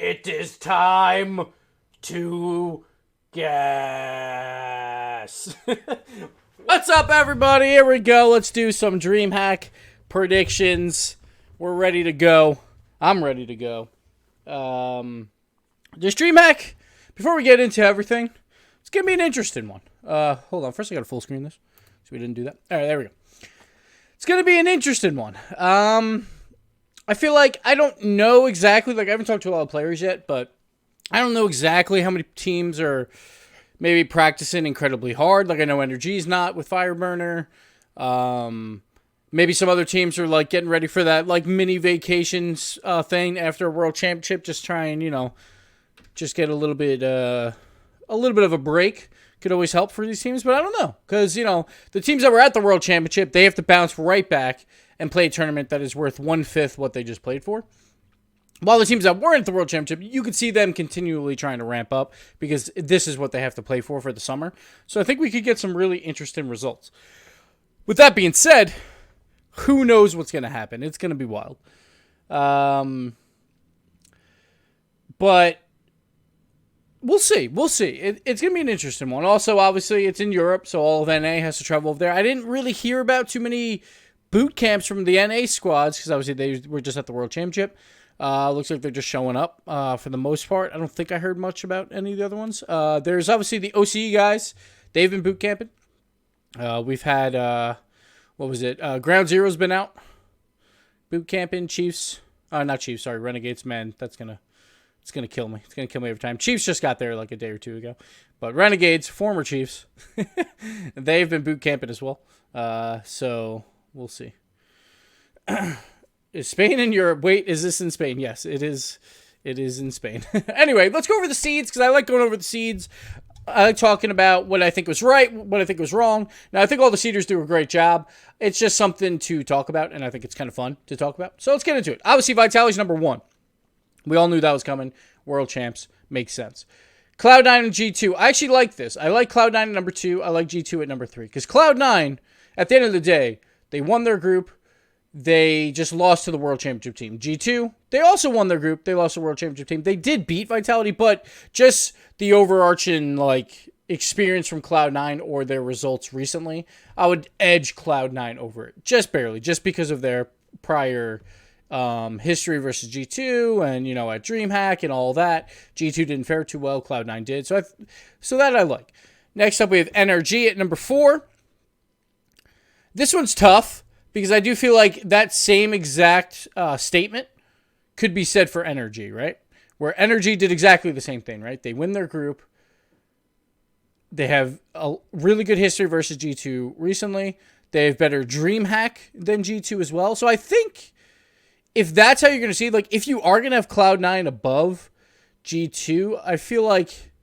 It is time to guess. What's up, everybody? Here we go. Let's do some Dreamhack predictions. We're ready to go. I'm ready to go. This Dreamhack, before we get into everything, it's going to be an interesting one. Hold on. First, I got to full screen this. So we didn't do that. All right, there we go. It's going to be an interesting one. I feel like I don't know exactly, like I haven't talked to a lot of players yet, but I don't know exactly how many teams are maybe practicing incredibly hard. Like I know Energy's not with Fireburner. Maybe some other teams are like getting ready for that like mini vacations thing after a world championship, just trying, just get a little bit of a break. Could always help for these teams, but I don't know. Because, the teams that were at the world championship, they have to bounce right back and play a tournament that is worth 1/5 what they just played for. While the teams that weren't at the World Championship, you could see them continually trying to ramp up because this is what they have to play for the summer. So I think we could get some really interesting results. With that being said, who knows what's going to happen? It's going to be wild. But we'll see. We'll see. It's going to be an interesting one. Also, obviously, it's in Europe, so all of NA has to travel over there. I didn't really hear about too many boot camps from the NA squads because obviously they were just at the World Championship. Looks like they're just showing up for the most part. I don't think I heard much about any of the other ones. There's obviously the OCE guys. They've been boot camping. We've had, Ground Zero's been out. Boot camping. Chiefs. Not Chiefs, sorry. Renegades, man. It's going to kill me. It's going to kill me every time. Chiefs just got there like a day or two ago. But Renegades, former Chiefs, they've been boot camping as well. So we'll see. Is Spain in Europe? Wait, is this in Spain? Yes, it is. It is in Spain. Anyway, let's go over the seeds because I like going over the seeds. I like talking about what I think was right, what I think was wrong. Now, I think all the seeders do a great job. It's just something to talk about, and I think it's kind of fun to talk about. So let's get into it. Obviously, Vitality's number 1. We all knew that was coming. World champs. Makes sense. Cloud9 and G2. I actually like this. I like Cloud9 at number 2. I like G2 at number 3. Because Cloud9, at the end of the day, they won their group. They just lost to the World Championship team. G2, they also won their group. They lost to the World Championship team. They did beat Vitality, but just the overarching experience from Cloud9 or their results recently, I would edge Cloud9 over it. Just barely. Just because of their prior history versus G2 and, at Dreamhack and all that. G2 didn't fare too well. Cloud9 did. So that I like. Next up, we have NRG at number 4. This one's tough. Because I do feel like that same exact statement could be said for Energy, right? Where Energy did exactly the same thing, right? They win their group. They have a really good history versus G2 recently. They have better Dreamhack than G2 as well. So I think if that's how you're going to see, if you are going to have Cloud9 above G2, I feel like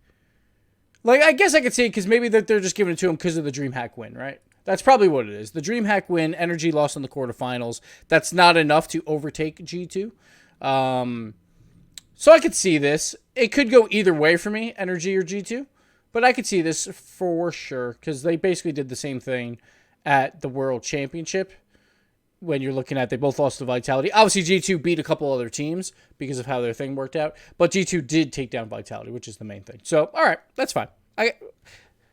I guess I could say it because maybe that they're just giving it to them because of the Dreamhack win, right? That's probably what it is. The Dreamhack win, Energy lost in the quarterfinals. That's not enough to overtake G2. So I could see this. It could go either way for me, Energy or G2. But I could see this for sure because they basically did the same thing at the World Championship. When you're looking at, they both lost to Vitality. Obviously, G2 beat a couple other teams because of how their thing worked out. But G2 did take down Vitality, which is the main thing. So, all right, that's fine.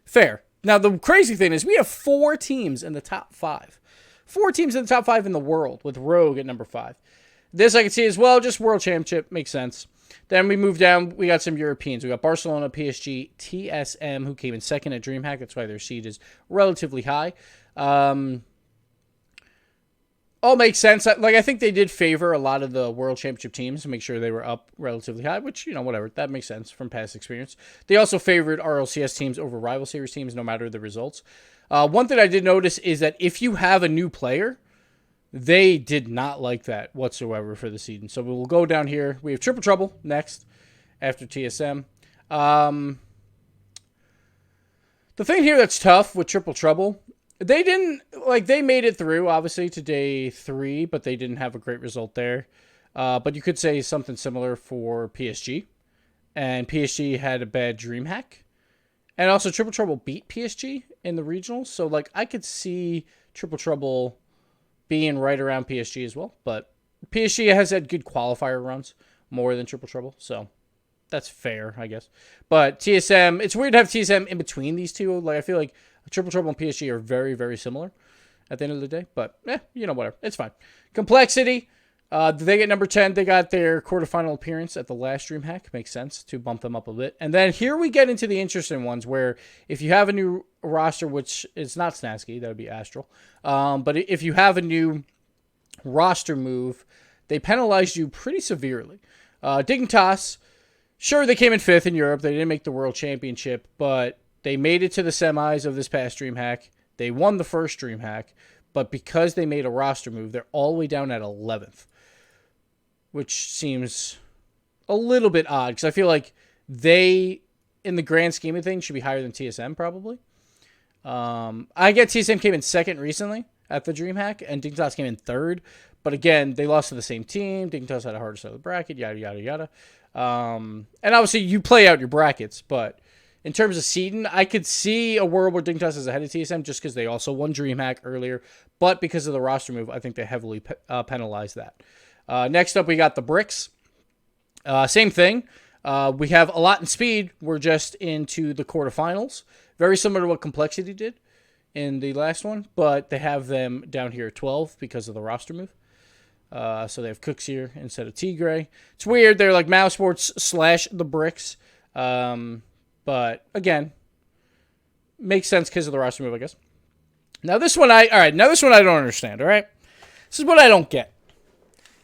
Fair. Now, the crazy thing is we have 4 teams in the top 5. 4 teams in the top 5 in the world with Rogue at number 5. This I can see as well, just World Championship. Makes sense. Then we move down. We got some Europeans. We got Barcelona, PSG, TSM, who came in second at Dreamhack. That's why their seed is relatively high. All makes sense. I think they did favor a lot of the World Championship teams to make sure they were up relatively high, which, whatever. That makes sense from past experience. They also favored RLCS teams over Rival Series teams, no matter the results. One thing I did notice is that if you have a new player, they did not like that whatsoever for the season. So we'll go down here. We have Triple Trouble next after TSM. The thing here that's tough with Triple Trouble, they didn't, they made it through, obviously, to day 3, but they didn't have a great result there. But you could say something similar for PSG. And PSG had a bad Dreamhack. And also, Triple Trouble beat PSG in the regionals. So, I could see Triple Trouble being right around PSG as well. But PSG has had good qualifier runs. more than Triple Trouble. So that's fair, I guess. But TSM, it's weird to have TSM in between these two. Like, I feel like Triple Trouble and PSG are very, very similar at the end of the day. But, whatever. It's fine. Complexity. They get number 10. They got their quarterfinal appearance at the last Dreamhack. Makes sense to bump them up a bit. And then here we get into the interesting ones where if you have a new roster, which is not Snazky, that would be Astral. But if you have a new roster move, they penalized you pretty severely. Dignitas, sure, they came in 5th in Europe. They didn't make the World Championship, but they made it to the semis of this past Dreamhack. They won the first Dreamhack, but because they made a roster move, they're all the way down at 11th. Which seems a little bit odd because I feel like they, in the grand scheme of things, should be higher than TSM probably. I get TSM came in 2nd recently at the Dreamhack, and Dignitas came in 3rd. But again, they lost to the same team. Dignitas had a harder side of the bracket, yada, yada, yada. And obviously, you play out your brackets, but in terms of seeding, I could see a world where Dignitas is ahead of TSM just because they also won Dreamhack earlier. But because of the roster move, I think they heavily penalized that. Next up, we got the Bricks. Same thing. We have a lot in speed. We're just into the quarterfinals. Very similar to what Complexity did in the last one, but they have them down here at 12 because of the roster move. So they have Cooks here instead of Tigray. It's weird. They're like Mouse Sports / the Bricks. But again, makes sense because of the roster move, I guess. Now this one I don't understand, all right? This is what I don't get.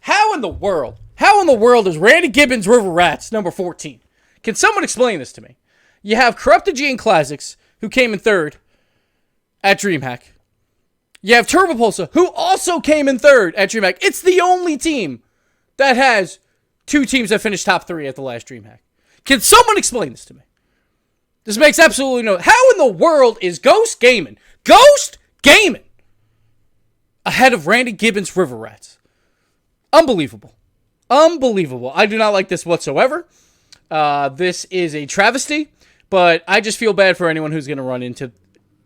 How in the world is Randy Gibbons River Rats number 14? Can someone explain this to me? You have Corrupted G and Classics, who came in 3rd at Dreamhack. You have Turbo Pulsa, who also came in 3rd at Dreamhack. It's the only team that has 2 teams that finished top 3 at the last Dreamhack. Can someone explain this to me? This makes absolutely no... How in the world is Ghost Gaming ahead of Randy Gibbons River Rats? Unbelievable. I do not like this whatsoever. This is a travesty, but I just feel bad for anyone who's going to run into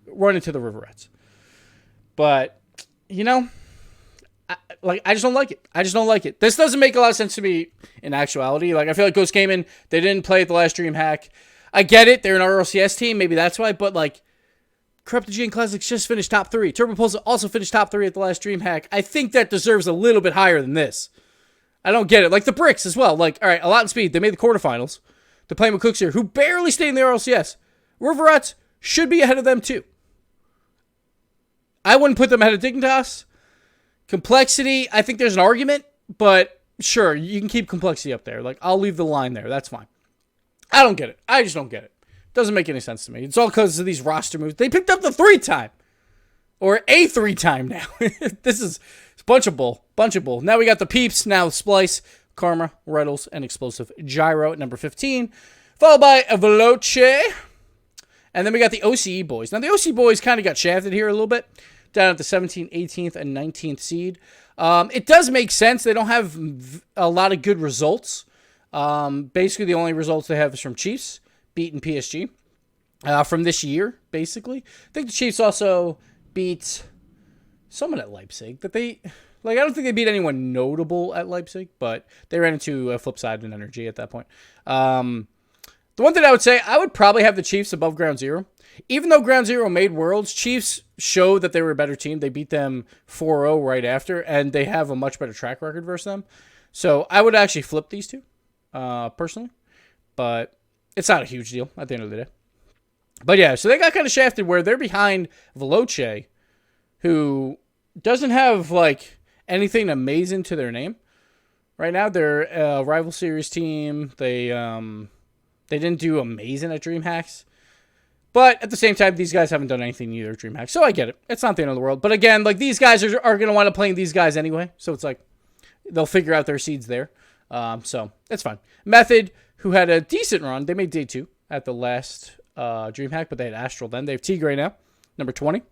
the River Rats. But, I just don't like it. This doesn't make a lot of sense to me in actuality. Like, I feel like Ghost Gaming, they didn't play at the last Dreamhack. I get it. They're an RLCS team. Maybe that's why. But, like, Corrupted G and Classics just finished top 3. Turbo Pulse also finished top 3 at the last Dreamhack. I think that deserves a little bit higher than this. I don't get it. Like, the Bricks as well. Like, all right, a lot in speed. They made the quarterfinals. They're playing with Cooks here, who barely stayed in the RLCS. River Rats should be ahead of them, too. I wouldn't put them ahead of Dignitas. Complexity, I think there's an argument, but sure, you can keep Complexity up there. Like, I'll leave the line there. That's fine. I don't get it. I just don't get it. Doesn't make any sense to me. It's all because of these roster moves. They picked up the 3-time. Or a 3-time now. This is a bunch of bull. Now we got the Peeps, now Splice, Karma, Reddles, and Explosive Gyro at number 15. Followed by Veloce. And then we got the OCE boys. Now the OCE boys kind of got shafted here a little bit. Down at the 17th, 18th, and 19th seed. It does make sense. They don't have a lot of good results. Basically, the only results they have is from Chiefs, beating PSG. From this year, basically. I think the Chiefs also beat someone at Leipzig. I don't think they beat anyone notable at Leipzig, but they ran into a flip side in energy at that point. The one thing I would say, I would probably have the Chiefs above Ground Zero. Even though Ground Zero made Worlds, Chiefs showed that they were a better team. They beat them 4-0 right after, and they have a much better track record versus them. So I would actually flip these two, personally. But it's not a huge deal at the end of the day. But yeah, so they got kind of shafted where they're behind Veloce, who doesn't have, like, anything amazing to their name. Right now, they're a rival series team. They didn't do amazing at DreamHacks. But at the same time, these guys haven't done anything either at DreamHack. So I get it. It's not the end of the world. But again, like, these guys are going to wind up playing these guys anyway. So it's like they'll figure out their seeds there. So it's fine. Method, who had a decent run. They made day 2 at the last DreamHack, but they had Astral then. They have Tigray now, number 20.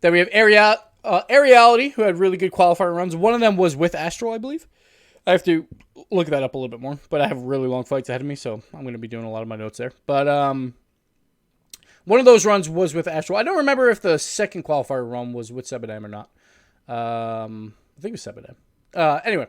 Then we have Aeriality, who had really good qualifier runs. One of them was with Astral, I believe. I have to look that up a little bit more. But I have really long fights ahead of me, so I'm going to be doing a lot of my notes there. But one of those runs was with Astral. I don't remember if the second qualifier run was with Sebedem or not. I think it was Sebedem. Anyway,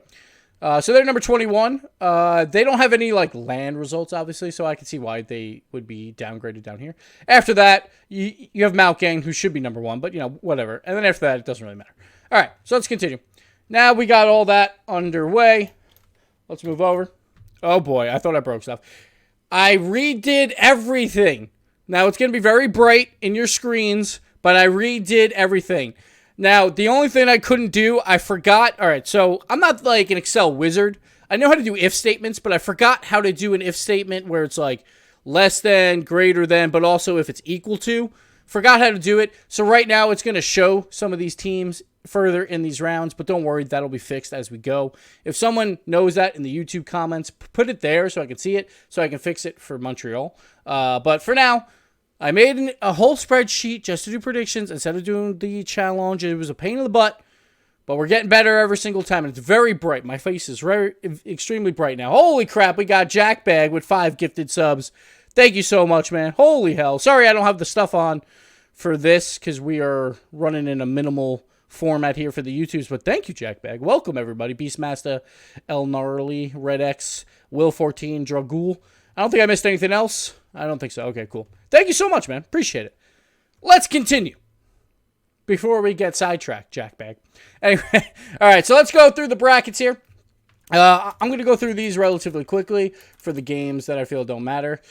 So they're number 21. They don't have any like land results, obviously, so I can see why they would be downgraded down here. After that, you have Mount Gang, who should be number 1, but whatever. And then after that, it doesn't really matter. All right, so let's continue. Now we got all that underway. Let's move over. Oh boy, I thought I broke stuff. I redid everything. Now it's going to be very bright in your screens, but I redid everything. Now, the only thing I couldn't do, I forgot. All right, so I'm not like an Excel wizard. I know how to do if statements, but I forgot how to do an if statement where it's like less than, greater than, but also if it's equal to. Forgot how to do it. So right now it's going to show some of these teams further in these rounds, but don't worry, that'll be fixed as we go. If someone knows that in the YouTube comments, put it there so I can see it, so I can fix it for Montreal. But for now, I made a whole spreadsheet just to do predictions instead of doing the challenge. It was a pain in the butt, but we're getting better every single time, and it's very bright. My face is extremely bright now. Holy crap, we got Jack Bag with 5 gifted subs. Thank you so much, man. Holy hell. Sorry I don't have the stuff on for this because we are running in a minimal format here for the YouTubes, but thank you, Jack Bag. Welcome, everybody. Beastmaster, El Gnarly, Red X, Will 14, Dragul. I don't think I missed anything else. I don't think so. Okay, cool. Thank you so much, man. Appreciate it. Let's continue before we get sidetracked, Jack Bag. Anyway, all right, so let's go through the brackets here. I'm going to go through these relatively quickly for the games that I feel don't matter.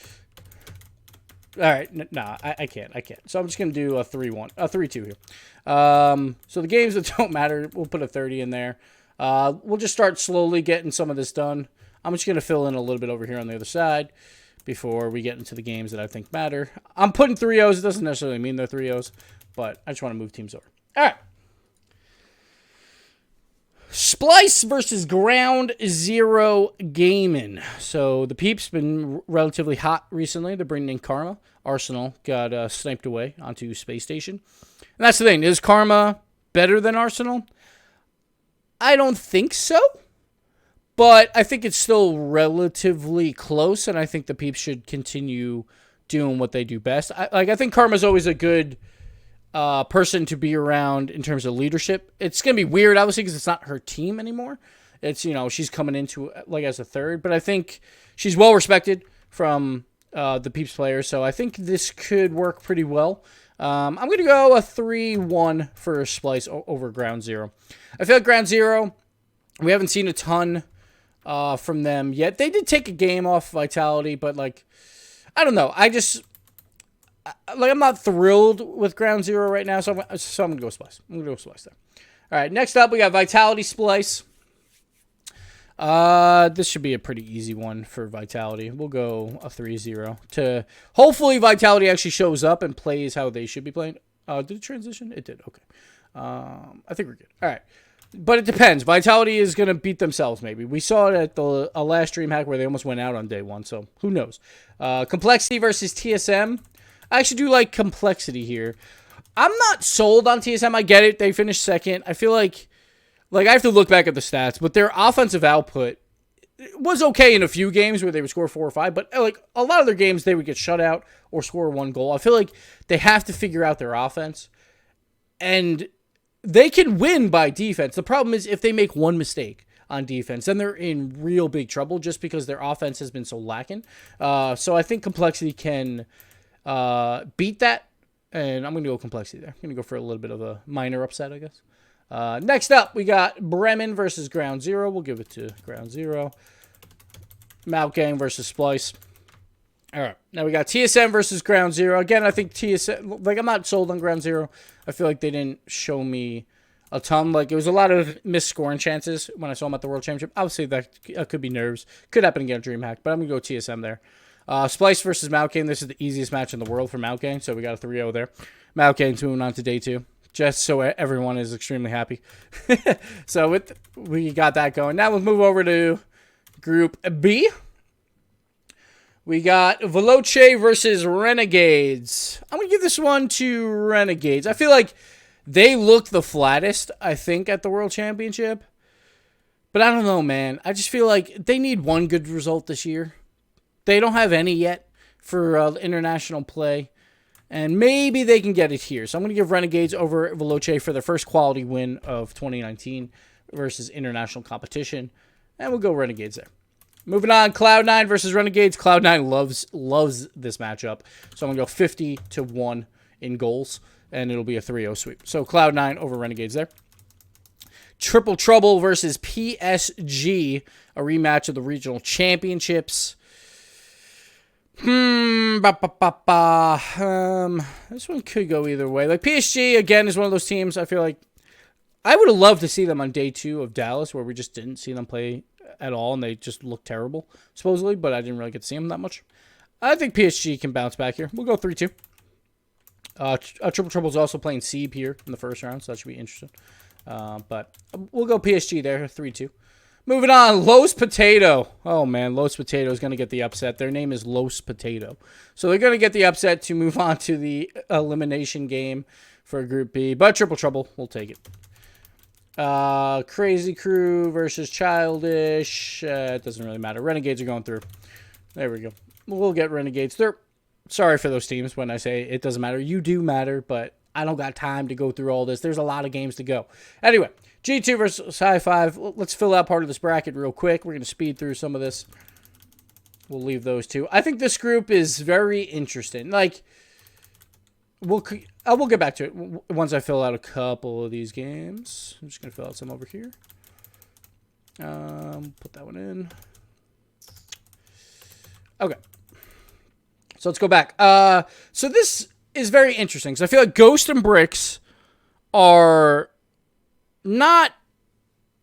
All right, I can't. So I'm just going to do a 3-1, a 3-2 here. So the games that don't matter, we'll put a 30 in there. We'll just start slowly getting some of this done. I'm just going to fill in a little bit over here on the other side before we get into the games that I think matter. I'm putting 3-0s. It doesn't necessarily mean they're 3-0s, but I just want to move teams over. All right. Splice versus Ground Zero Gaming. So the Peeps been relatively hot recently. They're bringing in Karma. Arsenal got sniped away onto Space Station. And that's the thing. Is Karma better than Arsenal? I don't think so. But I think it's still relatively close, and I think the Peeps should continue doing what they do best. I think Karma's always a good person to be around in terms of leadership. It's going to be weird, obviously, because it's not her team anymore. It's, she's coming into like as a third, but I think she's well respected from the Peeps players, so I think this could work pretty well. I'm going to go a 3-1 for Splice over Ground Zero. I feel like Ground Zero, we haven't seen a ton from them yet. They did take a game off Vitality, but I don't know. I'm not thrilled with Ground Zero right now, so I'm going to go Splice. I'm going to go Splice there. All right, next up, we got Vitality Splice. This should be a pretty easy one for Vitality. We'll go a 3-0 to hopefully Vitality actually shows up and plays how they should be playing. Did it transition? It did. Okay. I think we're good. All right. But it depends. Vitality is going to beat themselves, maybe. We saw it at the last Dreamhack where they almost went out on day one, so who knows. Complexity versus TSM. I actually do like Complexity here. I'm not sold on TSM. I get it. They finished second. I feel like I have to look back at the stats, but their offensive output was okay in a few games where they would score 4 or 5, but a lot of their games they would get shut out or score 1 goal. I feel like they have to figure out their offense, and they can win by defense. The problem is if they make one mistake on defense, then they're in real big trouble just because their offense has been so lacking. So I think Complexity can beat that, and I'm going to go Complexity there. I'm going to go for a little bit of a minor upset, I guess. Next up, we got Bremen versus Ground Zero. We'll give it to Ground Zero. Mount Gang versus Splice. All right. Now we got TSM versus Ground Zero. Again, I think TSM, I'm not sold on Ground Zero. I feel like they didn't show me a ton. It was a lot of missed scoring chances when I saw them at the World Championship. Obviously, that could be nerves. Could happen again at DreamHack, but I'm going to go TSM there. Splice versus Mount Gang. This is the easiest match in the world for Mount Gang, so we got a 3-0 there. Mount Gang moving on to day 2. Just so everyone is extremely happy. So we got that going. Now we'll move over to Group B. We got Veloce versus Renegades. I'm going to give this one to Renegades. I feel like they look the flattest, I think, at the World Championship. But I don't know, man. I just feel like they need one good result this year. They don't have any yet for international play. And maybe they can get it here. So I'm going to give Renegades over Veloce for their first quality win of 2019 versus international competition. And we'll go Renegades there. Moving on, Cloud9 versus Renegades. Cloud9 loves this matchup. So I'm going to go 50-1 in goals. And it'll be a 3-0 sweep. So Cloud9 over Renegades there. Triple Trouble versus PSG. A rematch of the regional championships. This one could go either way. Like, PSG, again, is one of those teams I feel like I would have loved to see them on day 2 of Dallas, where we just didn't see them play at all, and they just looked terrible, supposedly, but I didn't really get to see them that much. I think PSG can bounce back here. We'll go 3-2. Triple Trouble is also playing Seeb here in the first round, so that should be interesting. But we'll go PSG there, 3-2. Moving on, Los Potato. Oh, man, Los Potato is going to get the upset. Their name is Los Potato. So they're going to get the upset to move on to the elimination game for Group B. But Triple Trouble, we'll take it. Crazy Crew versus Childish. It doesn't really matter. Renegades are going through. There we go. We'll get Renegades. Sorry for those teams when I say it doesn't matter. You do matter, but I don't got time to go through all this. There's a lot of games to go. Anyway, G2 versus High 5. Let's fill out part of this bracket real quick. We're going to speed through some of this. We'll leave those two. I think this group is very interesting. Like, we'll get back to it once I fill out a couple of these games. I'm just going to fill out some over here. Put that one in. Okay. So let's go back. So this is very interesting because I feel like Ghost and Bricks are not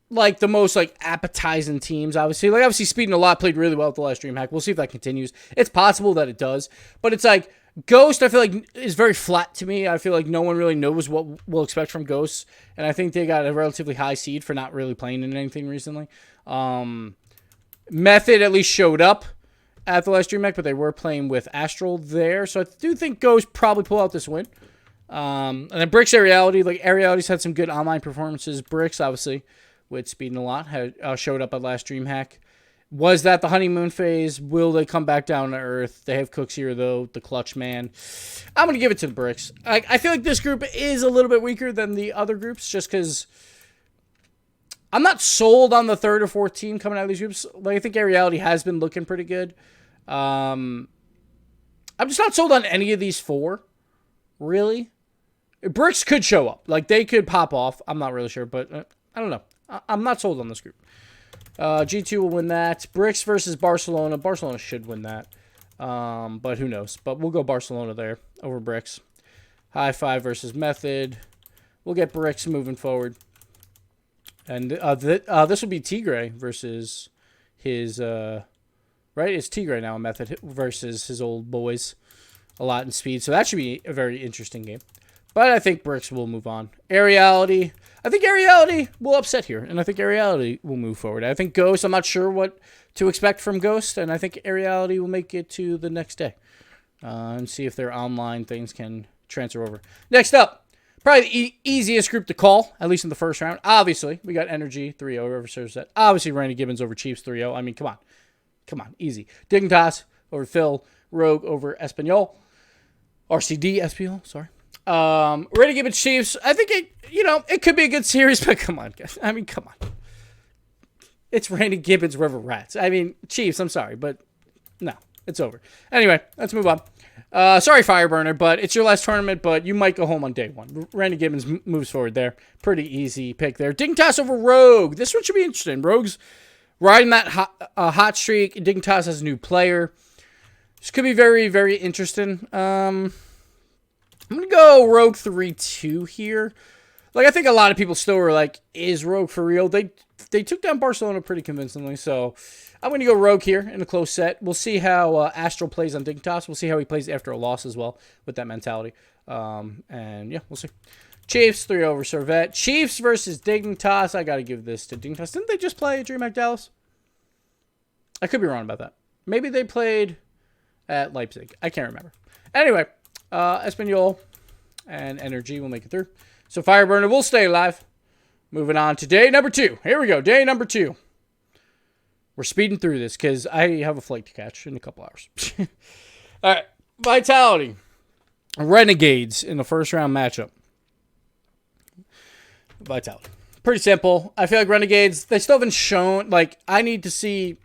like the most like appetizing teams, obviously. Like, obviously Speed and a Lot played really well at the last Dreamhack. We'll see if that continues. It's possible that it does, but it's like Ghost, I feel like, is very flat to me. I feel like no one really knows what we'll expect from Ghosts, and I think they got a relatively high seed for not really playing in anything recently. Method at least showed up at the last Dreamhack, but they were playing with Astral there, so I do think Ghost probably pull out this win. And then Bricks Aeriality, like Aeriality's had some good online performances. Bricks, obviously, with Speed and a Lot, had showed up at last Dreamhack. Was that the honeymoon phase? Will they come back down to earth? They have Cooks here, though, the clutch man. I'm going to give it to the Bricks. I feel like this group is a little bit weaker than the other groups, just because I'm not sold on the third or fourth team coming out of these groups. Like, I think Aeriality has been looking pretty good. I'm just not sold on any of these four, really. Bricks could show up. Like, they could pop off. I'm not really sure, but I don't know. I'm not sold on this group. G2 will win that. Bricks versus Barcelona. Barcelona should win that. But who knows? But we'll go Barcelona there over Bricks. High 5 versus Method. We'll get Bricks moving forward. And this will be Tigray versus his... right? It's Tigray now, Method versus his old boys. A Lot in Speed. So that should be a very interesting game. But I think Bricks will move on. Aeriality. I think Aeriality will upset here. And I think Aeriality will move forward. I think Ghost, I'm not sure what to expect from Ghost. And I think Aeriality will make it to the next day. And see if their online things can transfer over. Next up. Probably the easiest group to call. At least in the first round. Obviously, we got Energy 3-0 over Surfset. Obviously, Randy Gibbons over Chiefs 3-0. I mean, come on. Come on. Easy. Dignitas over Phil. Rogue over Espanol. RCD Espanol. Sorry. Randy Gibbons Chiefs. I think it could be a good series, but come on, guys. I mean, come on. It's Randy Gibbons River Rats. I mean, Chiefs, I'm sorry, but no, it's over. Anyway, let's move on. Sorry, Fireburner, but it's your last tournament, but you might go home on day one. Randy Gibbons moves forward there. Pretty easy pick there. Dignitas over Rogue. This one should be interesting. Rogue's riding that hot streak. Dignitas has a new player. This could be very, very interesting. I'm going to go Rogue 3-2 here. Like, I think a lot of people still were like, is Rogue for real? They took down Barcelona pretty convincingly, so I'm going to go Rogue here in a close set. We'll see how Astral plays on Dignitas. We'll see how he plays after a loss as well with that mentality. And, yeah, we'll see. Chiefs, 3 over Servette. Chiefs versus Dignitas. I got to give this to Dignitas. Didn't they just play DreamHack Dallas? I could be wrong about that. Maybe they played at Leipzig. I can't remember. Anyway. Espanol and Energy will make it through. So Fireburner will stay alive. Moving on to day number 2. Here we go. Day number 2. We're speeding through this because I have a flight to catch in a couple hours. All right. Vitality. Renegades in the first round matchup. Vitality. Pretty simple. I feel like Renegades, they still haven't shown, like, I need to see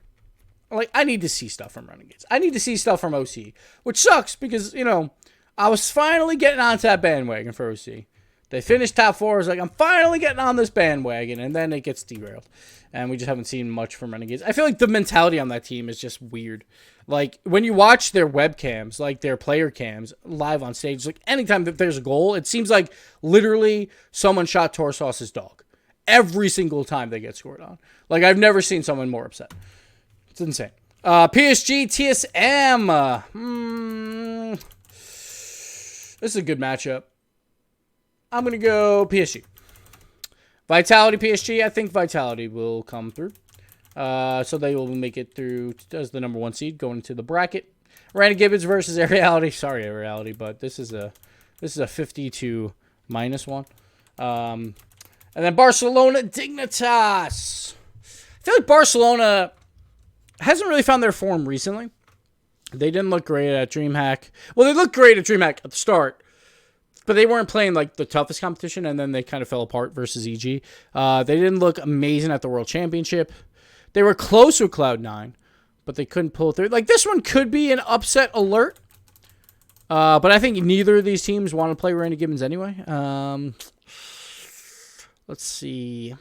stuff from Renegades. I need to see stuff from OC, which sucks because, you know, I was finally getting onto that bandwagon for OC. They finished top 4. I was like, I'm finally getting on this bandwagon, and then it gets derailed. And we just haven't seen much from Renegades. I feel like the mentality on that team is just weird. Like, when you watch their webcams, like their player cams, live on stage, like anytime that there's a goal, it seems like literally someone shot Torsauce's dog. Every single time they get scored on. Like, I've never seen someone more upset. It's insane. PSG, TSM. This is a good matchup. I'm going to go PSG. Vitality, PSG. I think Vitality will come through. So they will make it through as the number 1 seed going into the bracket. Randy Gibbs versus Aeriality. Sorry, Aeriality, but this is a 52 -1. And then Barcelona, Dignitas. I feel like Barcelona hasn't really found their form recently. They didn't look great at Dreamhack. Well, they looked great at Dreamhack at the start, but they weren't playing like the toughest competition, and then they kind of fell apart versus EG. They didn't look amazing at the World Championship. They were close with Cloud9, but they couldn't pull through. Like, this one could be an upset alert, but I think neither of these teams want to play Randy Gibbons anyway. Let's see.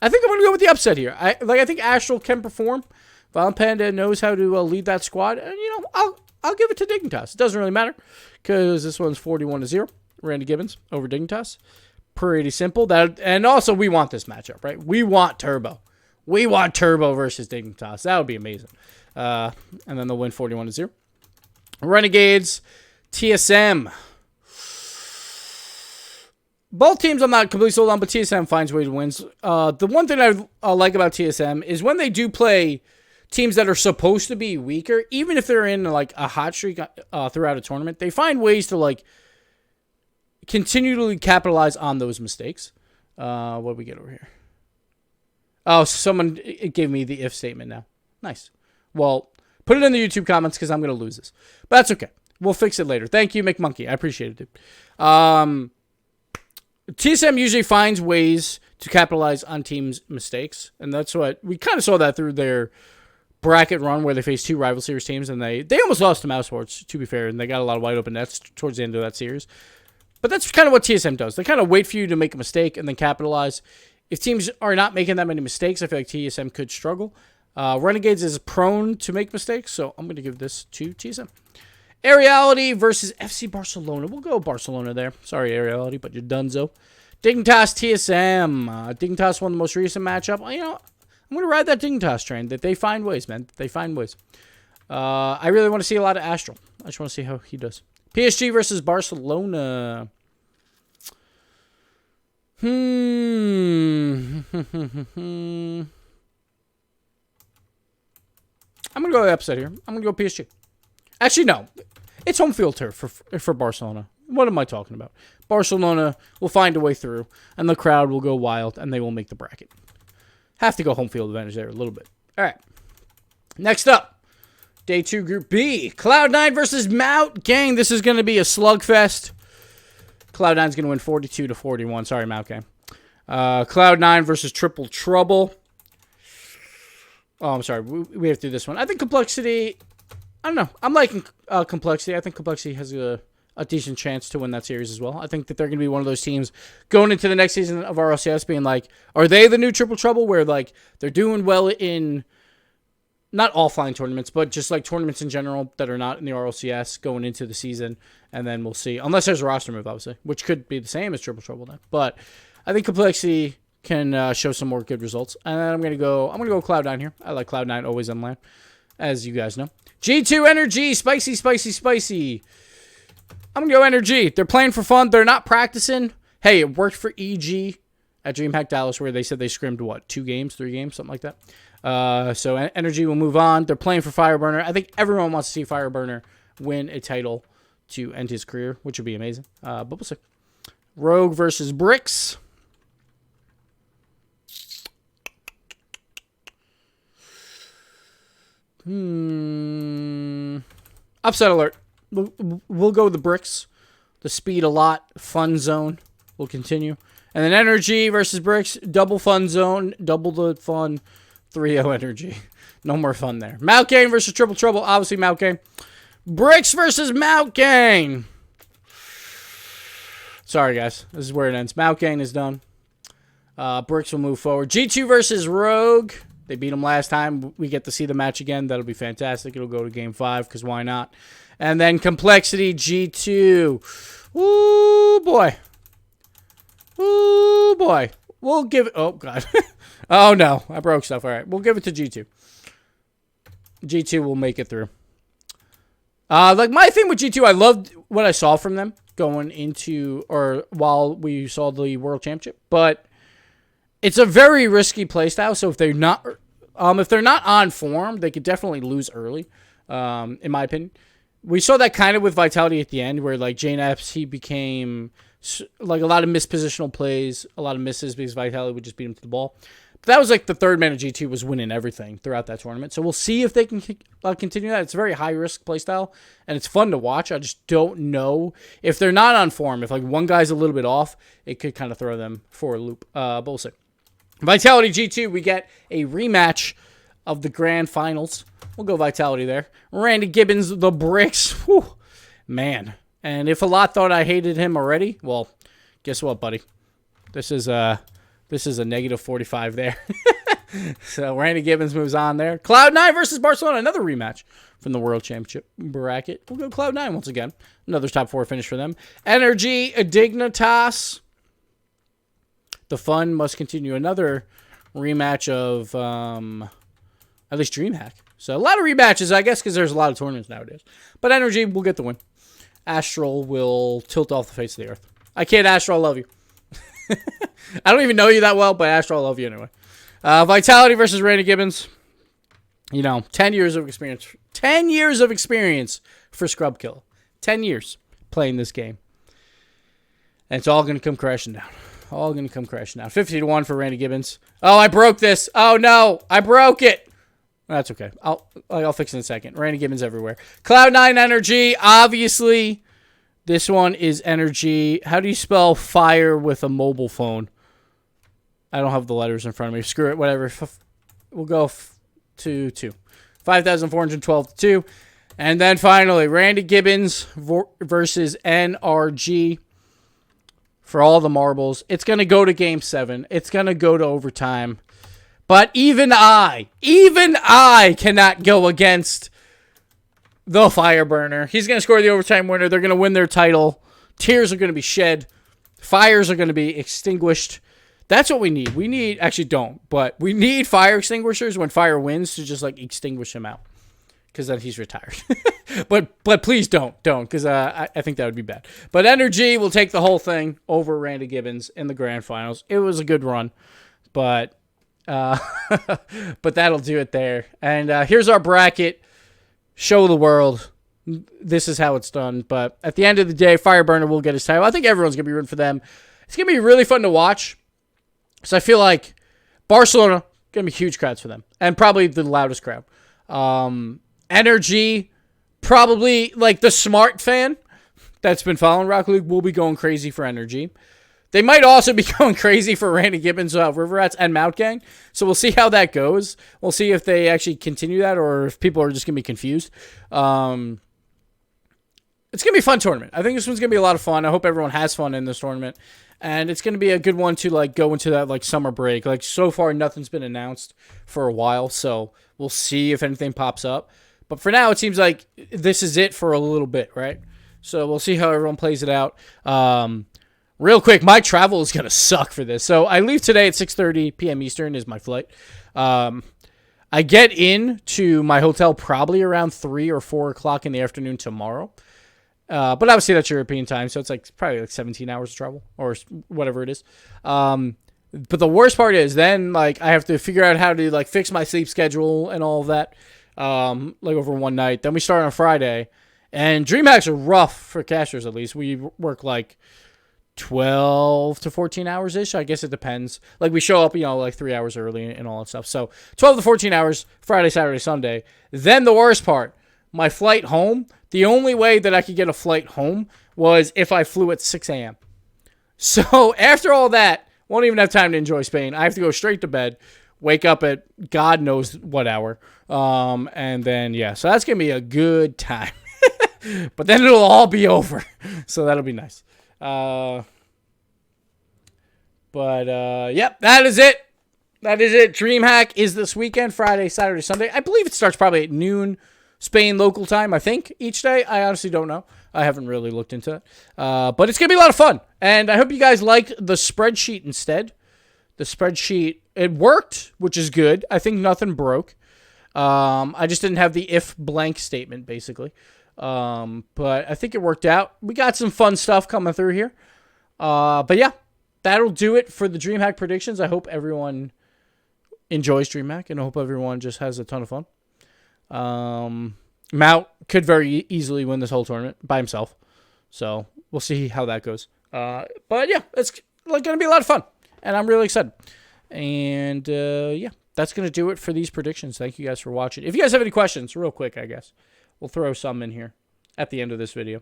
I think I'm going to go with the upset here. I think Astral can perform. Violent Panda knows how to lead that squad, and I'll give it to Dignitas. It doesn't really matter because this one's 41-0. Randy Gibbons over Dignitas. Pretty simple. And also we want this matchup, right? We want Turbo. We want Turbo versus Dignitas. That would be amazing. And then they'll win 41-0. Renegades, TSM. Both teams I'm not completely sold on, but TSM finds ways to win. The one thing I like about TSM is when they do play teams that are supposed to be weaker, even if they're in like a hot streak throughout a tournament, they find ways to like continually capitalize on those mistakes. What do we get over here? Oh, someone gave me the if statement now. Nice. Well, put it in the YouTube comments because I'm going to lose this. But that's okay. We'll fix it later. Thank you, McMonkey. I appreciate it. TSM usually finds ways to capitalize on teams' mistakes, and that's what we kind of saw that through their bracket run where they faced 2 rival series teams, and they almost lost to Mouse Sports, to be fair, and they got a lot of wide open nets towards the end of that series. But that's kind of what TSM does. They kind of wait for you to make a mistake and then capitalize. If teams are not making that many mistakes, I feel like TSM could struggle. Renegades is prone to make mistakes, so I'm going to give this to TSM. Aeriality versus FC Barcelona. We'll go Barcelona there. Sorry, Aeriality, but you're donezo. Dignitas, TSM. Dignitas won the most recent matchup. I'm going to ride that Dignitas train. That they find ways, man. They find ways. I really want to see a lot of Astral. I just want to see how he does. PSG versus Barcelona. I'm going to go the upset here. I'm going to go PSG. Actually, no. It's home field turf for Barcelona. What am I talking about? Barcelona will find a way through, and the crowd will go wild, and they will make the bracket. Have to go home field advantage there a little bit. All right. Next up, Day 2, Group B. Cloud9 versus Mout. Gang, this is going to be a slugfest. Cloud9's going to win 42-41. Sorry, Mout Gang. Cloud9 versus Triple Trouble. Oh, I'm sorry. We have to do this one. I think Complexity... I don't know. I'm liking Complexity. I think Complexity has a decent chance to win that series as well. I think that they're going to be one of those teams going into the next season of RLCS being like, are they the new Triple Trouble where like they're doing well in not offline tournaments, but just like tournaments in general that are not in the RLCS going into the season, and then we'll see. Unless there's a roster move, obviously, which could be the same as Triple Trouble then. But I think Complexity can show some more good results. And I'm gonna go Cloud9 here. I like Cloud9 always on land, as you guys know. G2 Energy, spicy, spicy, spicy. I'm gonna go Energy. They're playing for fun. They're not practicing. Hey, it worked for EG at Dreamhack Dallas, where they said they scrimmed what, 2 games, 3 games, something like that. So Energy will move on. They're playing for Fireburner. I think everyone wants to see Fireburner win a title to end his career, which would be amazing. But we'll see. Rogue versus Bricks. Upset alert. We'll go with the Bricks. The speed a lot. Fun zone. will continue. And then Energy versus Bricks, double fun zone, double the fun, 3-0 Energy. No more fun there. Mount Gang versus Triple Trouble, obviously Mount Gang. Bricks versus Mount Gang. Sorry, guys. This is where it ends. Mount Gang is done. Bricks will move forward. G2 versus Rogue. They beat them last time. We get to see the match again. That'll be fantastic. It'll go to Game 5, because why not? And then Complexity G2. Ooh, boy. Ooh, boy. We'll give it... Oh, God. Oh, no. I broke stuff. All right. We'll give it to G2. G2 will make it through. Like, my thing with G2, I loved what I saw from them going into... or while we saw the World Championship. But it's a very risky playstyle, so if they're not... if they're not on form, they could definitely lose early, in my opinion. We saw that kind of with Vitality at the end, where, like, Jane Epps, he became, like, a lot of mispositional plays, a lot of misses, because Vitality would just beat him to the ball. But that was, like, the third man of G2 was winning everything throughout that tournament. So we'll see if they can continue that. It's a very high-risk playstyle, and it's fun to watch. I just don't know. If they're not on form, if, like, one guy's a little bit off, it could kind of throw them for a loop. But we'll see. Vitality G2, we get a rematch of the grand finals. We'll go Vitality there. Randy Gibbs, the Bricks. Whew, man. And if a lot thought I hated him already, well, guess what, buddy? This is a negative 45 there. So Randy Gibbs moves on there. Cloud9 versus Barcelona, another rematch from the World Championship bracket. We'll go Cloud9 once again. Another top 4 finish for them. Energy, Dignitas. The fun must continue. Another rematch of at least Dreamhack. So a lot of rematches, I guess, because there's a lot of tournaments nowadays. But Energy will get the win. Astral will tilt off the face of the earth. I kid, Astral, I love you. I don't even know you that well, but Astral, I love you anyway. Vitality versus Randy Gibbs. You know, 10 years of experience. 10 years of experience for Scrub Kill. 10 years playing this game. And it's all going to come crashing down. All going to come crashing down. 50-1 for Randy Gibbs. Oh, I broke this. Oh, no. I broke it. That's okay. I'll fix it in a second. Randy Gibbs everywhere. Cloud9 Energy. Obviously, this one is Energy. How do you spell fire with a mobile phone? I don't have the letters in front of me. Screw it. Whatever. We'll go to 2. 5,412 to 2. And then finally, Randy Gibbs versus NRG. For all the marbles. It's going to go to Game 7. It's going to go to overtime. But even I cannot go against the Fireburner. He's going to score the overtime winner. They're going to win their title. Tears are going to be shed. Fires are going to be extinguished. That's what we need. We need, actually don't, but we need fire extinguishers when Fire wins to just, like, extinguish him out. Because then he's retired. but please don't, because I think that would be bad. But Energy will take the whole thing over Randy Gibbs in the grand finals. It was a good run, but that'll do it there. And here's our bracket. Show the world. This is how it's done. But at the end of the day, Fireburner will get his title. I think everyone's going to be rooting for them. It's going to be really fun to watch. So I feel like Barcelona, going to be huge crowds for them. And probably the loudest crowd. Energy, probably like the smart fan that's been following Rocket League will be going crazy for Energy. They might also be going crazy for Randy Gibbs, River Rats, and Mount Gang. So we'll see how that goes. We'll see if they actually continue that or if people are just going to be confused. It's going to be a fun tournament. I think this one's going to be a lot of fun. I hope everyone has fun in this tournament. And it's going to be a good one to like go into that like summer break. Like so far, nothing's been announced for a while. So we'll see if anything pops up. But for now, it seems like this is it for a little bit, right? So we'll see how everyone plays it out. Real quick, my travel is going to suck for this. So I leave today at 6:30 p.m. Eastern is my flight. I get into my hotel probably around 3 or 4 o'clock in the afternoon tomorrow. But obviously that's European time, so it's like probably like 17 hours of travel or whatever it is. But the worst part is then like I have to figure out how to like fix my sleep schedule and all of that. Like over one night. Then we start on Friday. And Dreamhacks are rough for casters, at least. We work like 12 to 14 hours-ish. I guess it depends. Like we show up, like 3 hours early and all that stuff. So 12 to 14 hours, Friday, Saturday, Sunday. Then the worst part, my flight home, the only way that I could get a flight home was if I flew at 6 a.m. So after all that, won't even have time to enjoy Spain. I have to go straight to bed, wake up at God knows what hour. And then, yeah, so that's going to be a good time. But then it'll all be over. So that'll be nice. Yep, that is it. That is it. Dreamhack is this weekend, Friday, Saturday, Sunday. I believe it starts probably at noon Spain local time, I think, each day. I honestly don't know. I haven't really looked into it. But it's going to be a lot of fun. And I hope you guys liked the spreadsheet instead. The spreadsheet, it worked, which is good. I think nothing broke. I just didn't have the if blank statement, basically. But I think it worked out. We got some fun stuff coming through here. But yeah, that'll do it for the Dreamhack predictions. I hope everyone enjoys Dreamhack, and I hope everyone just has a ton of fun. Mount could very easily win this whole tournament by himself. So we'll see how that goes. But yeah, it's going to be a lot of fun, and I'm really excited. And yeah, that's going to do it for these predictions. Thank you guys for watching. If you guys have any questions, real quick, I guess, we'll throw some in here at the end of this video.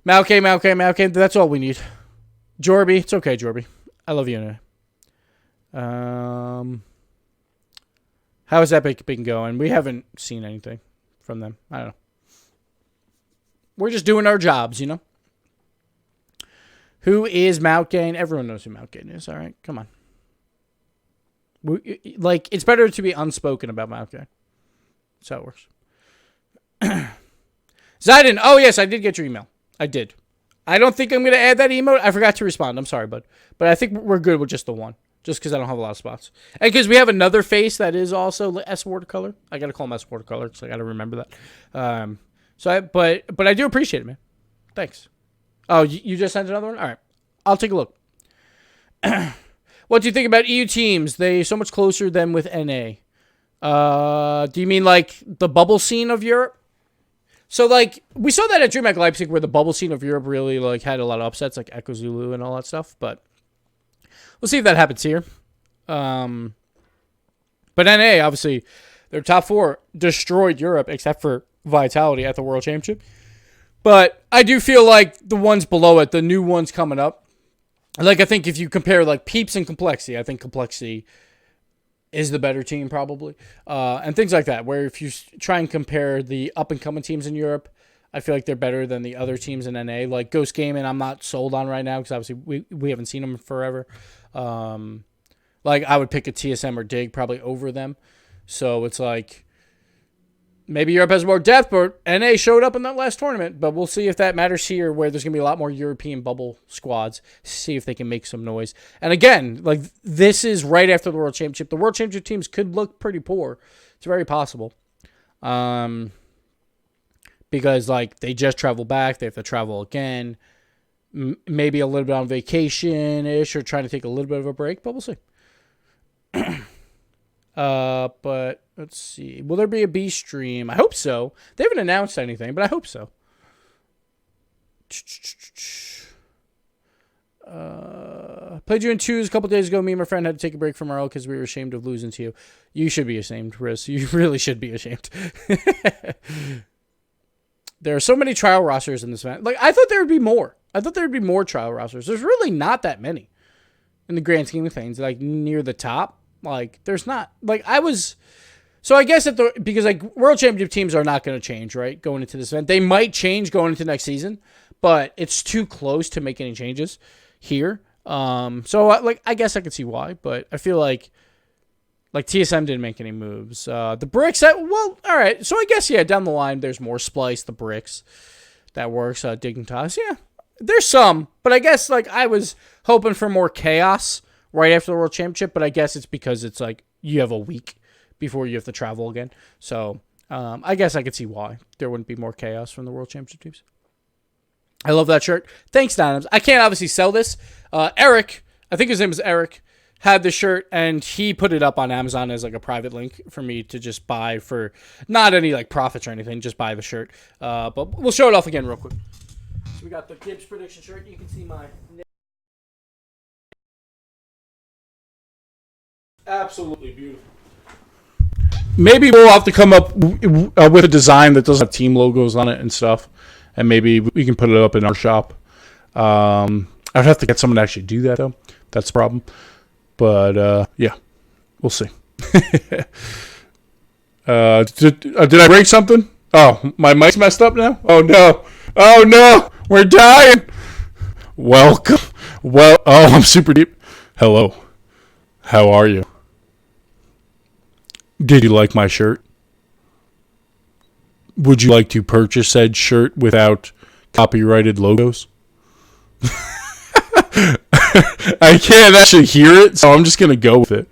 Malke, that's all we need. Jorby, it's okay, Jorby. I love you anyway. How is that been going? We haven't seen anything from them. I don't know. We're just doing our jobs, you know? Who is Mount Gain? Everyone knows who Mount Gain is, all right? Come on. It's better to be unspoken about Mount Gain. That's how it works. Zayden, oh, yes, I did get your email. I did. I don't think I'm going to add that emote. I forgot to respond. I'm sorry, bud. But I think we're good with just the one. Just because I don't have a lot of spots. And because we have another face that is also S watercolor. I got to call him S watercolor, so I got to remember that. But I do appreciate it, man. Thanks. Oh, you just sent another one? All right. I'll take a look. What do you think about EU teams? They so much closer than with NA. Do you mean like the bubble scene of Europe? So, like, we saw that at DreamHack Leipzig where the bubble scene of Europe really, like, had a lot of upsets, like Echo Zulu and all that stuff. But we'll see if that happens here. But NA, obviously, their top four destroyed Europe except for Vitality at the World Championship. But I do feel like the ones below it, the new ones coming up, like, I think if you compare, like, Peeps and Complexity, I think Complexity is the better team probably, and things like that, where if you try and compare the up-and-coming teams in Europe, I feel like they're better than the other teams in NA. Like Ghost Gaming, I'm not sold on right now because obviously we haven't seen them in forever. Like I would pick a TSM or Dig probably over them. So it's like maybe Europe has more depth, but NA showed up in that last tournament. But we'll see if that matters here, where there's going to be a lot more European bubble squads, see if they can make some noise. And again, like this is right after the World Championship. The World Championship teams could look pretty poor. It's very possible. Because like they just traveled back. They have to travel again. Maybe a little bit on vacation-ish or trying to take a little bit of a break, but we'll see. But let's see. Will there be a B stream? I hope so. They haven't announced anything, but I hope so. Played you in twos a couple days ago. Me and my friend had to take a break from RL because we were ashamed of losing to you. You should be ashamed, Riz. You really should be ashamed. There are so many trial rosters in this event. Like, I thought there would be more. I thought there would be more trial rosters. There's really not that many in the grand scheme of things. Like, near the top. Like, there's not. Like, I was. So, I guess because, like, World Championship teams are not going to change, right? Going into this event. They might change going into next season. But it's too close to make any changes here. So, like, I guess I could see why. But I feel like TSM didn't make any moves. The bricks, well, all right. So I guess, yeah, down the line, there's more Splice, the bricks. That works. Dig and Toss, yeah. There's some, but I guess, like, I was hoping for more chaos right after the World Championship, but I guess it's because it's, like, you have a week before you have to travel again. So I guess I could see why there wouldn't be more chaos from the World Championship teams. I love that shirt. Thanks, Donams. I can't obviously sell this. Eric, I think his name is Eric, had the shirt, and he put it up on Amazon as like a private link for me to just buy for not any like profits or anything, just buy the shirt. But we'll show it off again real quick. So we got the Gibbs prediction shirt. You can see my absolutely beautiful. Maybe we'll have to come up with a design that doesn't have team logos on it and stuff, and maybe we can put it up in our shop. I'd have to get someone to actually do that, though. That's the problem. But, yeah, we'll see. Did I break something? Oh, my mic's messed up now? Oh, no. Oh, no. We're dying. Welcome. Well, oh, I'm super deep. Hello. How are you? Did you like my shirt? Would you like to purchase said shirt without copyrighted logos? I can't actually hear it, so I'm just going to go with it.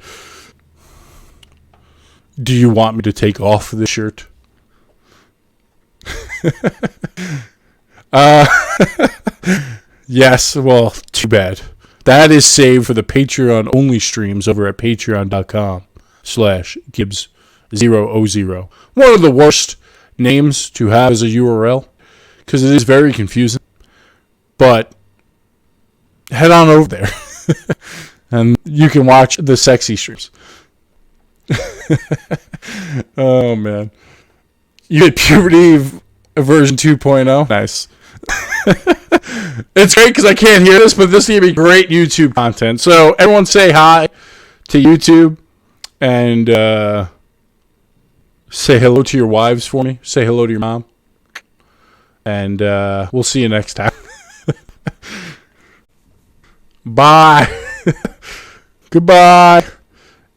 Do you want me to take off the shirt? Yes, well, too bad. That is saved for the Patreon only streams over at patreon.com/Gibbs000. One of the worst names to have as a URL because it is very confusing. But head on over there and you can watch the sexy streams. Oh, man. You get puberty version 2.0. Nice. It's great because I can't hear this, but this is going to be great YouTube content. So everyone say hi to YouTube and say hello to your wives for me. Say hello to your mom. And we'll see you next time. Bye. Goodbye.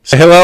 Say hello.